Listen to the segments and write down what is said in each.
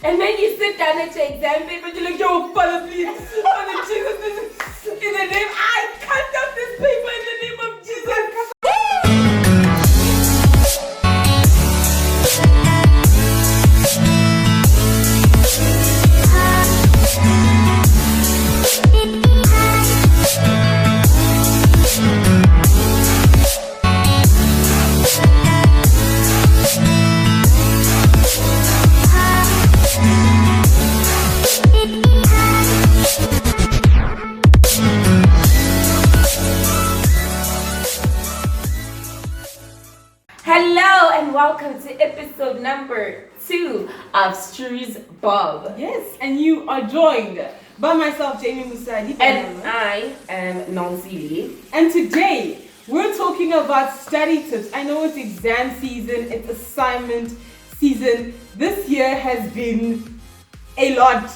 And then you sit down at your exam paper and you're like, yo, Father, please, Father Jesus, in the name, I cut out this paper in the name of Jesus. Hello and welcome to episode number 2 of Stru's Bob. Yes, and you are joined by myself, Jamie Musadi. And I am Nancy. And today, we're talking about study tips. I know it's exam season, it's assignment season. This year has been a lot.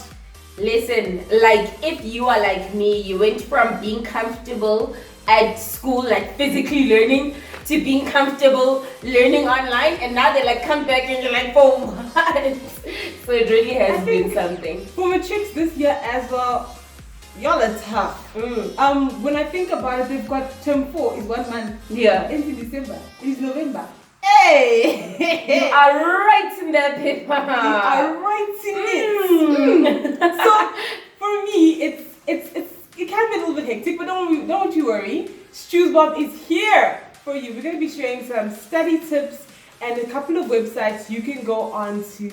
Listen, like if you are like me, you went from being comfortable at school, like physically learning, to being comfortable learning online, and now they like come back and you're like, oh what? So it really has been something. For matrics this year as well, y'all are tough. When I think about it, they've got term 4 is 1 month. Yeah. It's in December. It's November. Hey! You are right in that paper. You are writing it. So for me, it can be a little bit hectic, but don't you worry. Stru's Bob is here for you. We're going to be sharing some study tips and a couple of websites you can go on to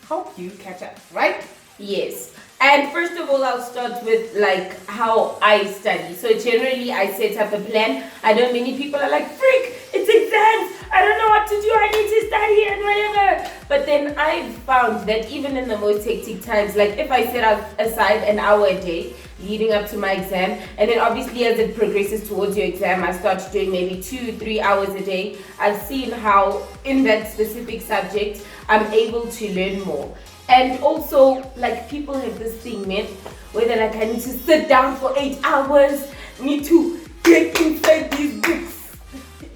help you catch up, right? Yes. And first of all, I'll start with like how I study. So generally, I set up a plan. I know many people are like, freak, it's exams. I don't know what to do. I need to study and whatever. But then I've found that even in the most hectic times, like if I set aside an hour a day leading up to my exam, and then obviously as it progresses towards your exam, I start doing maybe 2-3 hours a day. I've seen how in that specific subject, I'm able to learn more. And also, like, people have this thing, man, where they're like, I need to sit down for 8 hours, need to get inside these books.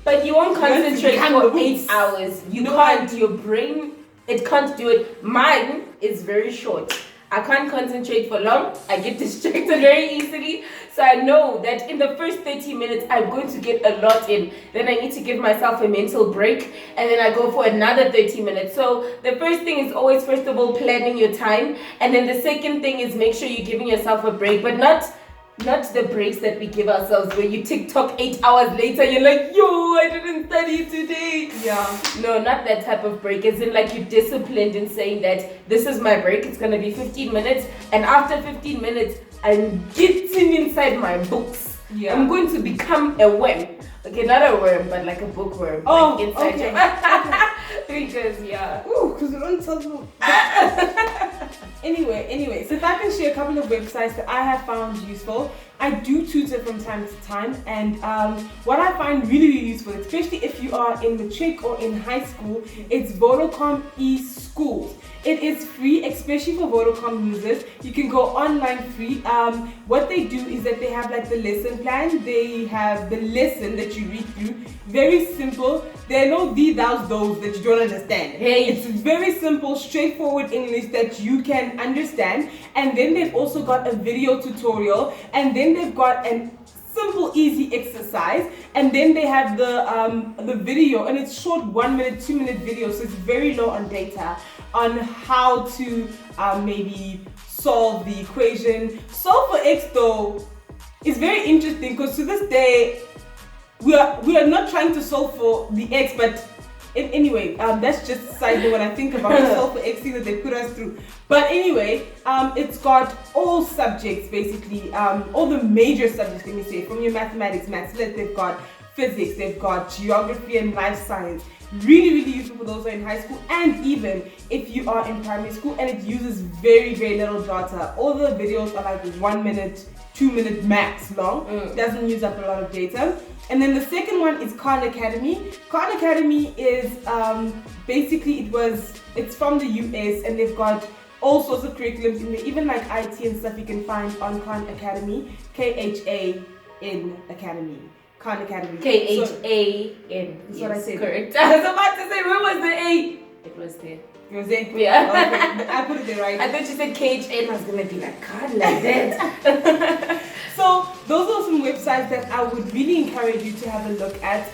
But you won't concentrate for 8 hours. You can't, your brain, it can't do it. Mine is very short. I can't concentrate for long. I get distracted very easily. So I know that in the first 30 minutes, I'm going to get a lot in. Then I need to give myself a mental break. And then I go for another 30 minutes. So the first thing is always, first of all, planning your time. And then the second thing is make sure you're giving yourself a break. But not the breaks that we give ourselves where you TikTok 8 hours later, you're like, yo, I didn't study today. Yeah. No, not that type of break. As in like you're disciplined in saying that this is my break. It's going to be 15 minutes. And after 15 minutes, I'm getting inside my books. Yeah. I'm going to become a worm. Okay, not a worm, but like a bookworm. Oh, like inside okay. Because, yeah. Ooh, because we don't tell you. Anyway, so if I can share a couple of websites that I have found useful. I do tutor from time to time, and what I find really, really useful, especially if you are in matric or in high school, it's Vodacom eSchools. It is free, especially for Vodacom users. You can go online free. What they do is that they have like the lesson plan. They have the lesson that you read through. Very simple. There are no thee, thous, those that you don't understand. Hey. It's very simple, straightforward English that you can understand. And then they've also got a video tutorial. And then they've got a simple, easy exercise. And then they have the video. And it's short 1 minute, 2 minute video. So it's very low on data on how to maybe solve the equation. Solve for X though is very interesting because to this day, we are not trying to solve for the X, but anyway, that's just a side note when I think about the solve for X thing that they put us through. But anyway, it's got all subjects basically, all the major subjects, let me say, from your mathematics, maths, they've got physics, they've got geography and life science. Really, really useful for those who are in high school and even if you are in primary school, and it uses very, very little data. All the videos are like 1 minute, 2 minute max long. Doesn't use up a lot of data. And then the second one is Khan Academy. Khan Academy is basically it's from the US, and they've got all sorts of curriculums in there, even like IT and stuff you can find on Khan Academy. KHAN Academy. Khan Academy. KHAN. That's what I said. Correct. I was about to say, where was the A? It was there. Was it? Yeah. Okay, I put it there right. I thought you said KHN. I was gonna be like, God, like that. So those are some websites that I would really encourage you to have a look at.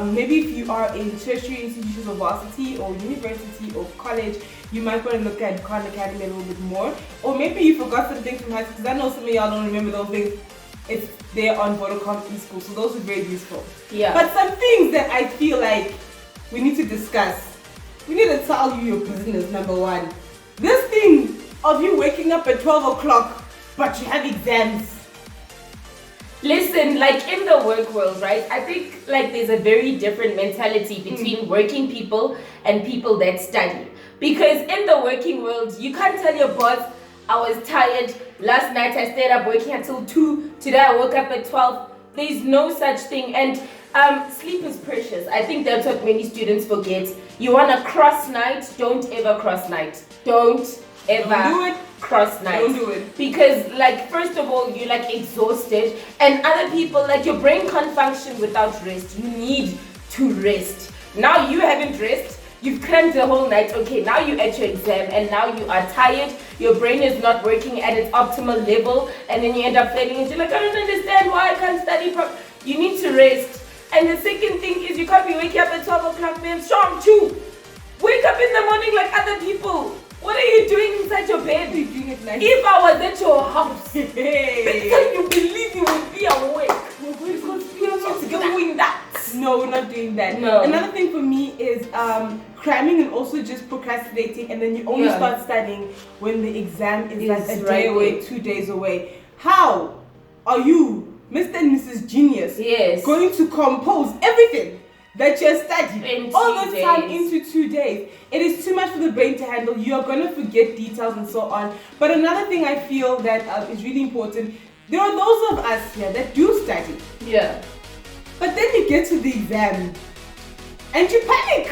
Maybe if you are in tertiary institutions or varsity or university or college, you might want to look at Khan Academy a little bit more. Or maybe you forgot some things from high school, because I know some of y'all don't remember those things. It's there on Vodacom eSchool, so those are very useful. Yeah. But some things that I feel like we need to discuss. We need to tell you your business, number one. This thing of you waking up at 12 o'clock, but you have exams. Listen, like in the work world, right? I think like there's a very different mentality between working people and people that study. Because in the working world, you can't tell your boss, I was tired. Last night I stayed up working until 2. Today I woke up at 12. There's no such thing. And sleep is precious. I think that's what many students forget. You want a cross night? Don't ever cross night. Don't ever Don't do it. cross night. Don't do it. Because like first of all, you're like exhausted, and other people, like your brain can't function without rest. You need to rest. Now you haven't rest. You've crammed the whole night. Okay, now you're at your exam and now you are tired. Your brain is not working at its optimal level, and then you end up failing and you're like, I don't understand why I can't study properly. You need to rest. And the second thing is you can't be waking up at 12 o'clock, man. Strong too. Wake up in the morning like other people. What are you doing inside your bed? You're doing it nice. If I was at your house, Hey. can you believe you would be awake? Because we are not doing that. No, we're not doing that. No. Another thing for me is cramming and also just procrastinating, and then you only start studying when the exam is like a day away, 2 days away. How are you, Mr. and Mrs. Genius, going to compose everything that you're studying in all 2 this time days. into 2 days? It is too much for the brain to handle. You're going to forget details and so on. But another thing I feel that is really important, there are those of us here that do study. Yeah. But then you get to the exam and you panic.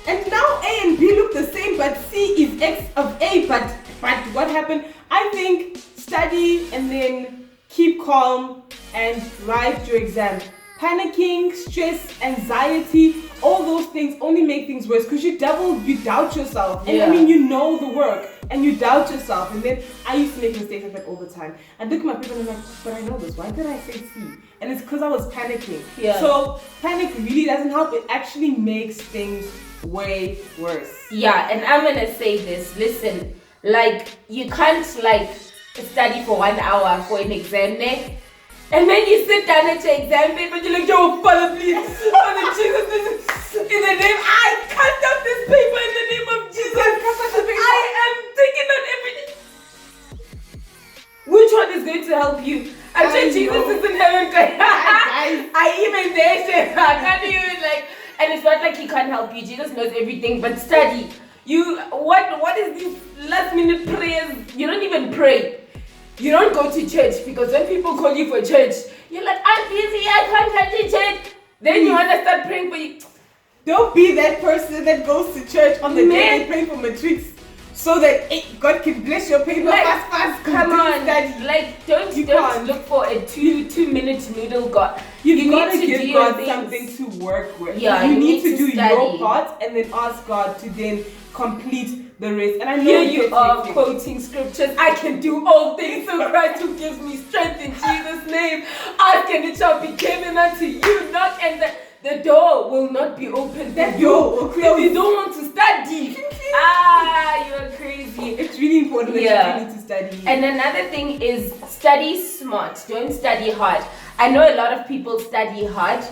And now A and B look the same, but C is X of A. But what happened? I think study and then keep calm and write your exam. Panicking, stress, anxiety, all those things only make things worse because you doubt yourself. And I mean, you know the work and you doubt yourself. And then I used to make mistakes like that all the time. I look at my paper and I'm like, but I know this. Why did I say C? And it's because I was panicking. Yeah. So panic really doesn't help. It actually makes things way worse. Yeah, and I'm gonna say this. Listen, like you can't like study for 1 hour for an exam, ne? And then you sit down at your exam paper and you're like, yo, Father, please, Father Jesus, in the name, I cut out this paper in the name of Jesus. I am taking out everything. Which one is going to help you? I'm sure Jesus is in heaven. I even there, I can't even like, and it's not like he can't help you. Jesus knows everything, but study. What is these last minute prayers? You don't even pray. You don't go to church because when people call you for church, you're like, I'm busy, I can't come to church. Then you want to start praying for you. Don't be that person that goes to church on the day they pray for matrics so that God can bless your paper fast. Come on, like don't look for a two-minute noodle God. You got to give God something to work with. Yeah, you need to do study. your part and then ask God to then complete the rest. And I know here you are quoting scriptures. I can do all things through Christ who gives me strength in Jesus' name. Ask and it shall be given unto you. Knock and the door will not be opened. That door will close. If you don't want to study. You're crazy. It's really important that you need to study. And another thing is study smart. Don't study hard. I know a lot of people study hard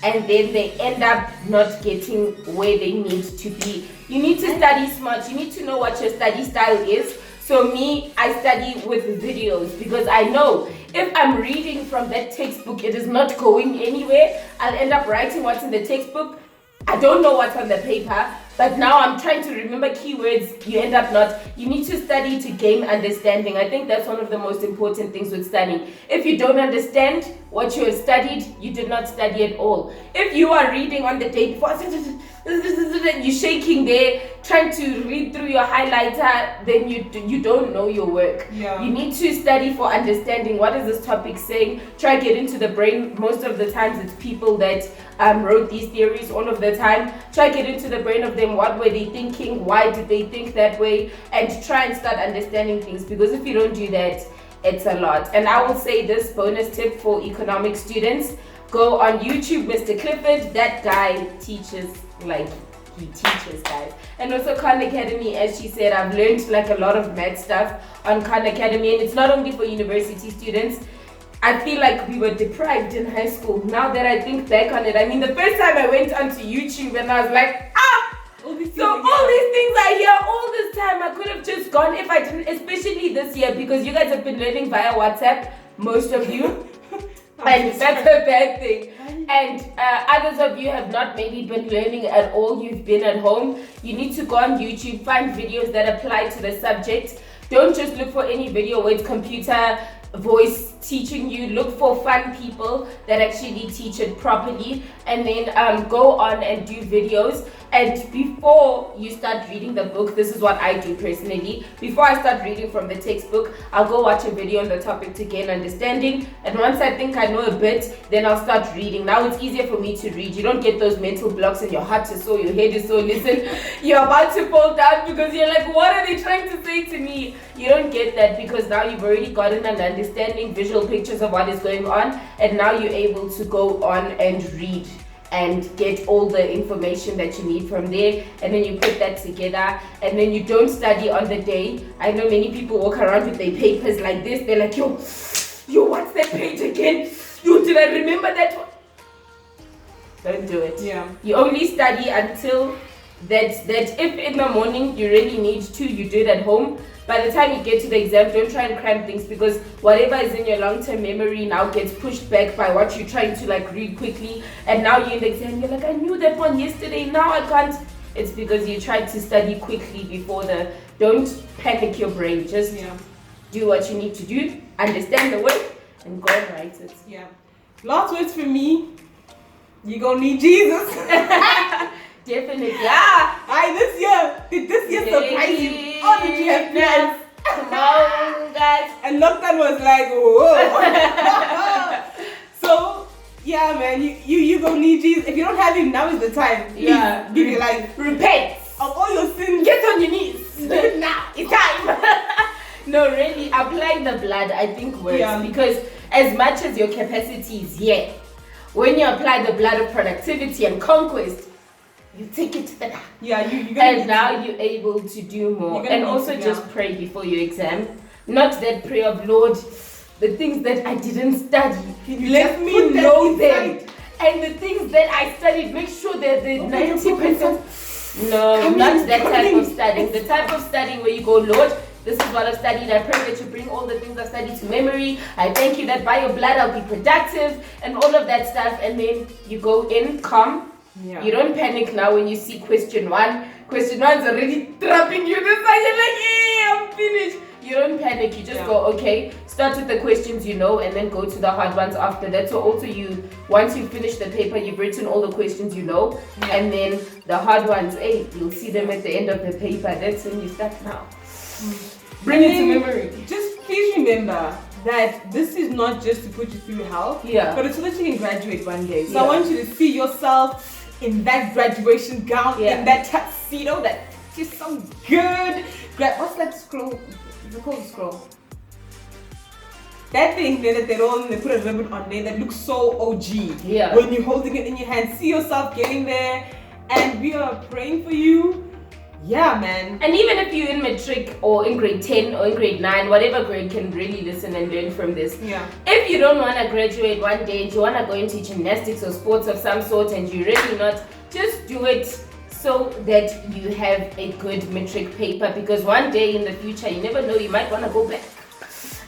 and then they end up not getting where they need to be. You need to study smart. You need to know what your study style is. So me, I study with videos because I know if I'm reading from that textbook, it is not going anywhere. I'll end up writing what's in the textbook. I don't know what's on the paper, but now I'm trying to remember keywords. You end up not. You need to study to gain understanding. I think that's one of the most important things with studying. If you don't understand what you have studied, you did not study at all. If you are reading on the day before, you're shaking there, trying to read through your highlighter, then you don't know your work. Yeah. You need to study for understanding what is this topic saying. Try get into the brain. Most of the times it's people that wrote these theories all of the time. Try get into the brain of them. What were they thinking? Why did they think that way? And try and start understanding things, because if you don't do that, it's a lot. And I will say this bonus tip for economic students: go on YouTube, Mr. Clifford. That guy teaches, like, he teaches, guys. And also Khan Academy, as she said, I've learned like a lot of math stuff on Khan Academy, and it's not only for university students. I feel like we were deprived in high school. Now that I think back on it, I mean, the first time I went onto YouTube and I was like, all these things are here all this time. I could have just gone if I didn't, especially this year, because you guys have been learning via WhatsApp, most of you. And that's a bad thing. And others of you have not maybe been learning at all. You've been at home. You need to go on YouTube, find videos that apply to the subject. Don't just look for any video where it's computer voice teaching you. Look for fun people that actually teach it properly, and then go on and do videos. And before you start reading the book, this is what I do personally. Before I start reading from the textbook, I'll go watch a video on the topic to gain understanding. And once I think I know a bit, then I'll start reading. Now it's easier for me to read. You don't get those mental blocks and your heart is sore, your head is sore. Listen, you're about to fall down because you're like, what are they trying to say to me? You don't get that, because now you've already gotten an understanding, visual pictures of what is going on, and now you're able to go on and read and get all the information that you need from there, and then you put that together, and then you don't study on the day. I know many people walk around with their papers like this. They're like, yo, what's that page again? Yo, did I remember that one? Don't do it. Yeah. You only study until that if in the morning you really need to, you do it at home. By the time you get to the exam, don't try and cram things, because whatever is in your long-term memory now gets pushed back by what you're trying to like read quickly. And now you're in the exam, you're like, I knew that one yesterday, now I can't. It's because you tried to study quickly before don't panic your brain. Just do what you need to do, understand the work, and go and write it. Yeah. Last words for me, you're gonna need Jesus. Definitely. Yeah. Did this year surprise you? Or did you have plans? Come on, guys. And lockdown was like, whoa. So, yeah, man, you gonna need Jesus. If you don't have him, now is the time. Please, give your life. Repent of all your sins. Get on your knees. Now. It's time. No, really, applying the blood, I think, works. Yeah. Because as much as your capacity is here, when you apply the blood of productivity and conquest, you take it to the back. Yeah, and now you're able to do more. And also just pray before your exam. Not that prayer of, Lord, the things that I didn't study, let me know them. And the things that I studied, make sure that the 90%. No, not that type of studying. The type of studying where you go, Lord, this is what I've studied. I pray that you bring all the things I've studied to memory. I thank you that by your blood I'll be productive and all of that stuff. And then you go in calm. Yeah. You don't panic now when you see question one. Question one's already trapping you. This time you're like, yeah, I'm finished. You don't panic. You just go, okay, start with the questions you know, and then go to the hard ones after that. So also once you finish the paper, you've written all the questions you know, and then the hard ones, you'll see them at the end of the paper. That's when you start now. Bring it to memory. Just please remember that this is not just to put you through hell, but it's so that you can graduate one day. So I want you to see yourself in that graduation gown, in that tuxedo, that just so good. What's that scroll? Is it called a scroll? That thing there that they roll and they put a ribbon on there that looks so OG. Yeah. When you're holding it in your hand, see yourself getting there, and we are praying for you. Yeah, man. And even if you're in matric or in grade 10 or in grade 9, whatever grade, can really listen and learn from this. Yeah. If you don't want to graduate one day and you want to go into gymnastics or sports of some sort and you're really not, just do it so that you have a good matric paper, because one day in the future, you never know, you might want to go back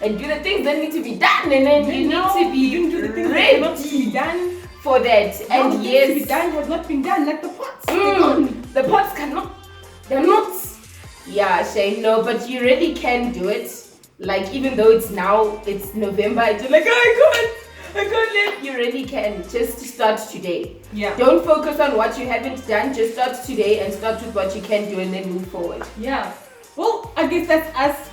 and do the things that need to be done, and then you need to be ready not to be done for that. And yes, to be done has not been done, like the pots. The pots cannot. They're not. Yeah, Shane, no, but you really can do it. Like, even though it's November, you're like, oh my god, I can't let you really can. Just start today. Yeah. Don't focus on what you haven't done. Just start today and start with what you can do and then move forward. Yeah. Well, I guess that's us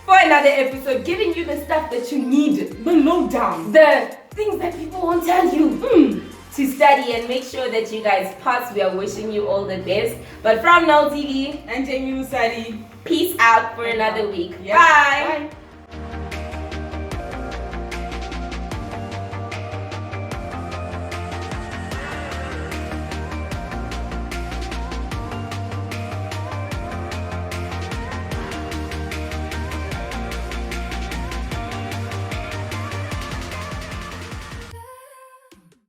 For another episode, giving you the stuff that you need. the lowdown. The things that people won't tell you. To study and make sure that you guys pass. We are wishing you all the best. But from Now TV And Jamie Musadi. peace out for another week. Yeah. Bye. Bye.